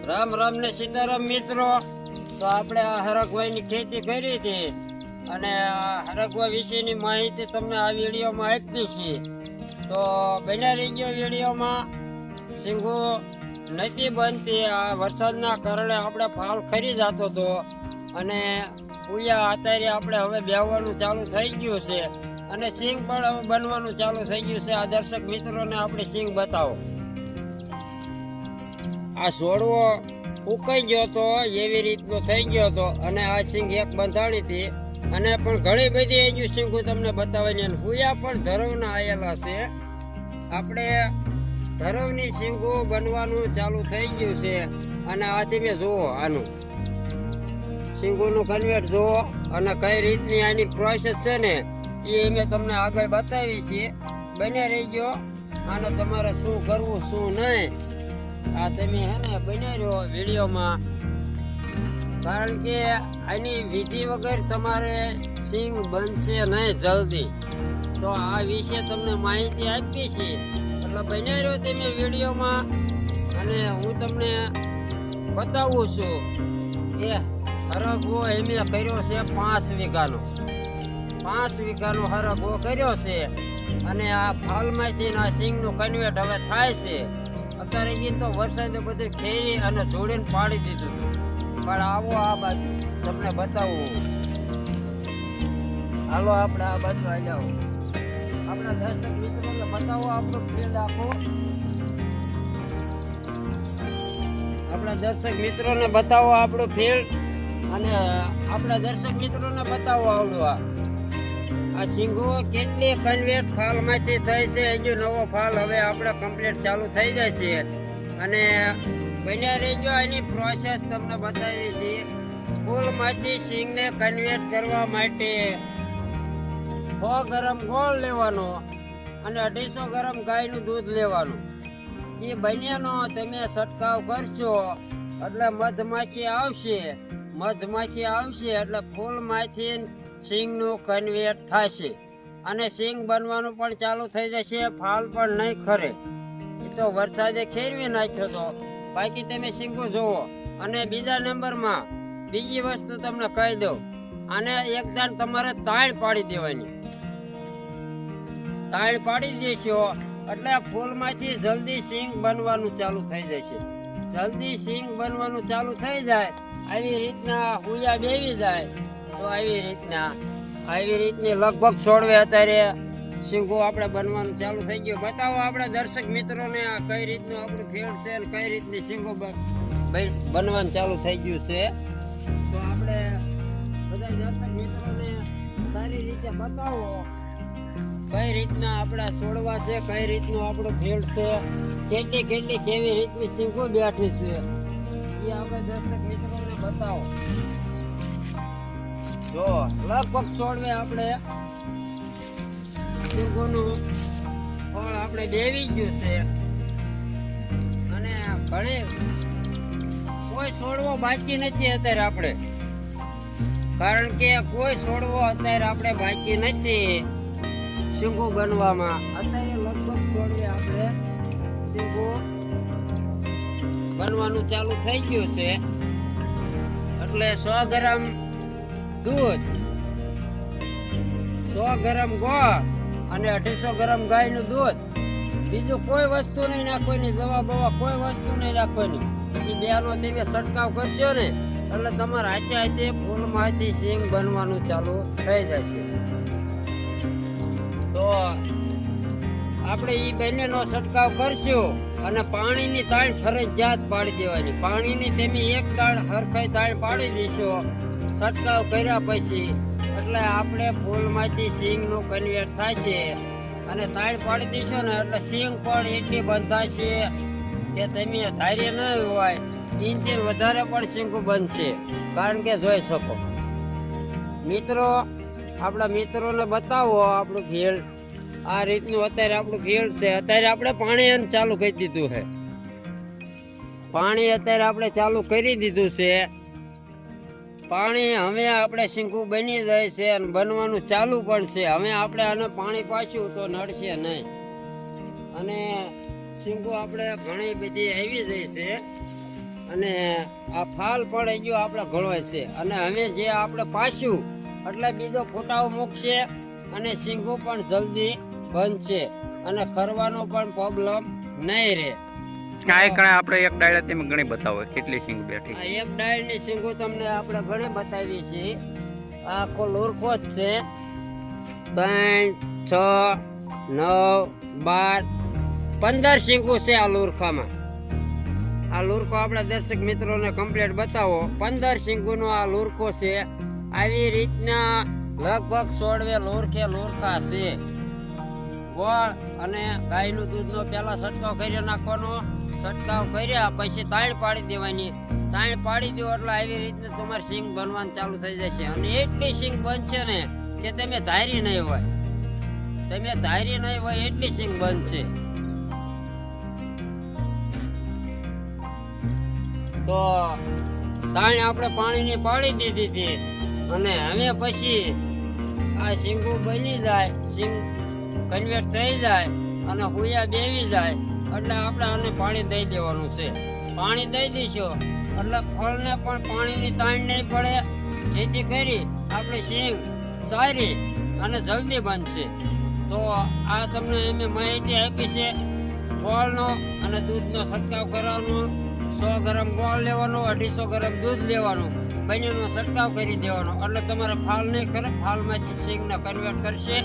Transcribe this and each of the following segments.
રામ રામ ને સીતારામ મિત્રો. તો આપણે આ હરખભાઈની ખેતી કરી હતી અને આ હરખભાઈ વિશેની માહિતી તમને આ વિડીયોમાં આપી છે. તો બન્યા રહી ગયો વિડીયોમાં. સિંગુ નથી બનતી, આ વરસાદના કારણે આપણે ફાલ ખરી જતો હતો અને ઉયા અત્યારે આપણે હવે બેહવાનું ચાલુ થઈ ગયું છે અને સિંગ પણ હવે બનવાનું ચાલુ થઈ ગયું છે. આ દર્શક મિત્રોને આપણે સિંગ બતાવો. આ છોડવો ઉકાઈ ગયો હતો, એવી રીતનો થઈ ગયો હતો અને આ સિંગ એક બંધાણી હતી અને પણ ઘણી બધી હજુ સિંગો તમને બતાવવાની. અને હુયા પણ ધરવના આવેલા છે. આપણે ધરવની સિંગો બનવાનું ચાલુ થઈ ગયું છે અને આ તમે જુઓ, આનું સિંગોનું કન્વેટ જુઓ અને કઈ રીતની આની પ્રોસેસ છે ને એ મેં તમને આગળ બતાવી છે. બને રહી ગયો અને તમારે શું કરવું શું નહીં આ તમે હે ને બને રહ્યો વિડીયોમાં, કારણ કે આની વિધિ વગર તમારે સિંગ બનશે નહીં જલ્દી. તો આ વિશે તમને માહિતી આપી છે એટલે બને રહ્યો તમે વિડીયોમાં અને હું તમને બતાવું છું કે હરગવો એમે કર્યો છે 5 વીઘાનો. 5 વીઘાનો હરગવો કર્યો છે અને આ ફાલમાંથી આ સિંગનું કન્વેટ હવે થાય છે. અત્યારે ગઈ તો વરસાદે બધું ખેરી અને જોડીને પાડી દીધું હતું. પણ આવો આ બાજુ તમને બતાવું. હાલો આપણે આ બાજુ આવી જાઓ. આપણા દર્શક મિત્રોને બતાવો આપણો ફિલ્ડ આખો. આપણા દર્શક મિત્રોને બતાવો આપણું ફિલ્ડ અને આપણા દર્શક મિત્રોને બતાવો આવડું આ સિંગો કેટલી કન્વેટ ફાલમાંથી થઈ છે. હજુ નવો ફાલ હવે આપણે કમ્પ્લીટ ચાલુ થઈ જાય છે અને બન્યા રહી ગયો. એની પ્રોસેસ તમને બતાવી છે. ફૂલમાંથી સિંગને કન્વેટ કરવા માટે 100 ગરમ ગોળ લેવાનો અને 250 ગરમ ગાયનું દૂધ લેવાનું. એ બંનેનો તમે છંટકાવ કરશો એટલે મધમાખી આવશે. મધમાખી આવશે એટલે ફૂલમાંથી સિંગનું કન્વેટ થશે અને સિંગ બનવાનું પણ ચાલુ થઈ જશે. ફાલ પણ નહીં ખરે. એ તો વરસાદે ખેરવી નાખ્યો હતો. બાકી તમે સિંગો જુઓ. અને બીજા નંબરમાં બીજી વસ્તુ તમને કહી દઉં, આને એકદમ તમારે તાળ પાડી દેવાની. તાળ પાડી દેશો એટલે ફૂલમાંથી જલ્દી સિંગ બનવાનું ચાલુ થઈ જશે. જલ્દી સિંગ બનવાનું ચાલુ થઈ જાય. આવી રીતના હુયા બેવી જાય તો આવી રીતની લગભગ છોડવે અત્યારે સિંગો આપણે બનવાનું ચાલુ થઈ ગયું. બતાવો આપણા દર્શક મિત્રોને આ કઈ રીતનું આપણું ફેર છે અને કઈ રીતની સિંગો બનવાનું ચાલુ થઈ ગયું છે. તો આપણે બધા દર્શક મિત્રોને સારી રીતે બતાવો કઈ રીતના આપણા છોડવા છે, કઈ રીતનું આપણું ફિલ્ડ છે, કેટલી કેવી રીતની સિંગો બેઠી છે એ આપણે દર્શક મિત્રોને બતાવો. જો લગભગ છોડવે આપણે સિંગોનું ફળ આપણે દેવી ગયું છે અને ઘણી કોઈ છોડવો બાકી નથી અત્યારે આપણે, કારણ કે કોઈ છોડવો અત્યારે આપણે બાકી નથી સિંગો બનવામાં. અત્યારે લગભગ છોડવે આપણે સિંગો બનવાનું ચાલુ થઈ ગયું છે. એટલે 100 ગ્રામ દૂધ, 100 ગ્રામ ગોળ અને 250 ગ્રામ ગાયનું દૂધ. બીજું કોઈ વસ્તુ નહીં નાખવાની, દવા બવા કોઈ વસ્તુ નહીં નાખવાની. એ બેનો તમે છંટકાવ કરશો ને એટલે તમારા હાથે ફૂલમાંથી સિંગ બનવાનું ચાલુ થઈ જશે. તો આપણે એ બંનેનો છંટકાવ કરશું અને પાણીની તાળ ફરજિયાત પાડી દેવાની. પાણીની તમે એક તાળ હરખાઈ તાળ પાડી દઈશો છંટકાવ કર્યા પછી એટલે આપણે ફૂલમાંથી સિંગનું કન્વેટ થશે. અને તાળ પાડી દઈશો ને એટલે સિંગ પણ એટલી બંધાશે કે તમે ધાર્ય ન હોય એનાથી વધારે પણ સિંગો બનશે. કારણ કે જોઈ શકો મિત્રો, આપણા મિત્રોને બતાવો આપણું ફિલ્ડ. આ રીતનું અત્યારે આપણું ફિલ્ડ છે. અત્યારે આપણે પાણી ચાલુ કરી દીધું છે. પાણી અત્યારે આપણે ચાલુ કરી દીધું છે. પાણી હવે આપણે સિંગુ બની જાય છે અને બનવાનું ચાલુ પણ છે. હવે આપણે આને પાણી પાછું તો નડશે નહીં અને સિંગો આપણે ઘણી બધી આવી જાય છે. અને આ ફાલ પણ એ ગયો આપણે ઘણો છે. અને હવે જે આપણે પાછું એટલે બીજો ફોટાઓ મૂકશે અને સિંગો પણ જલ્દી બનશે અને ખરવાનો પણ પ્રોબ્લેમ નહીં રહે. આ એક આપણે એક ડાયરા તેમાં ઘણી બતાવો કેટલી સિંગ બેઠી. આ એક ડાળની સિંગો તમને આપણે ઘણી બતાવી છે. આ આખો લુરખો જ છે. 3, 6, 9, 12, 15 સિંગો છે આ લુરખામાં. આ લુરખો આપણા દર્શક મિત્રોને કમ્પ્લીટ બતાવો. 15 સિંગોનો આ લુરખો છે. આવી રીતના લગભગ 16 લુરખા છે. ગોળ અને ગાયનું દૂધનો પહેલા છંટકાવ કરી નાખવાનો. છંટકાવ કર્યા પછી તાણ પાડી દેવાની. તાણ પાડી દો એટલે આવી રીતના તમારે સિંગ બનવાનું ચાલુ થઈ જશે. અને એટલી સિંગ બનશે ને કે તમે ધારી નહીં હોય. તમે ધારી નહીં હોય એટલી સિંગ બનશે. તો તાણ આપણે પાણીની પાડી દીધી હતી. અને હવે પછી આ સિંગો બની જાય, સિંગ કન્વર્ટ થઈ જાય અને હુયા બેવી જાય એટલે આપણે આને પાણી દઈ દેવાનું છે. પાણી દઈ દઈશું એટલે ફળને પણ પાણીની તાણ નહીં પડે, જેથી કરી આપણી સિંગ સારી અને જલ્દી બનશે. તો આ તમને અમે માહિતી આપી છે ગોળનો અને દૂધનો છંટકાવ કરવાનો. 100 ગ્રામ ગોળ લેવાનો, 250 ગ્રામ દૂધ લેવાનું, બંનેનો છંટકાવ કરી દેવાનો એટલે તમારે ફાલ નહીં કરે. ફાલમાંથી સિંગને કન્વર્ટ કરશે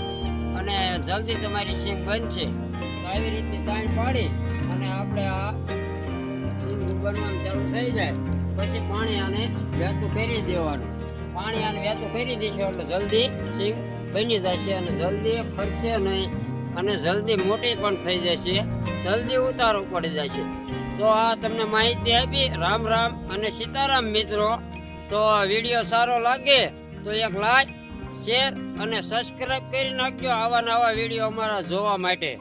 અને જલ્દી તમારી સિંગ બનશે. તો આવી રીતે તાણ પાડી અને આપણે આ સિંગ બનવાનું ચાલુ થઈ જાય પછી પાણી આને વહેતું કરી દેવાનું. પાણી આને વહેતું કરી દઈશું એટલે જલ્દી સિંગ બની જશે અને જલ્દી ફરશે નહીં અને જલ્દી મોટી પણ થઈ જશે, જલ્દી ઉતારો પડી જશે. તો આ તમને માહિતી આપી. રામ રામ અને સીતારામ મિત્રો. તો આ વિડીયો સારો લાગે તો એક લાઈક, શેર અને સબસ્ક્રાઇબ કરી નાખજો આવા નવા વિડીયો અમારા જોવા માટે.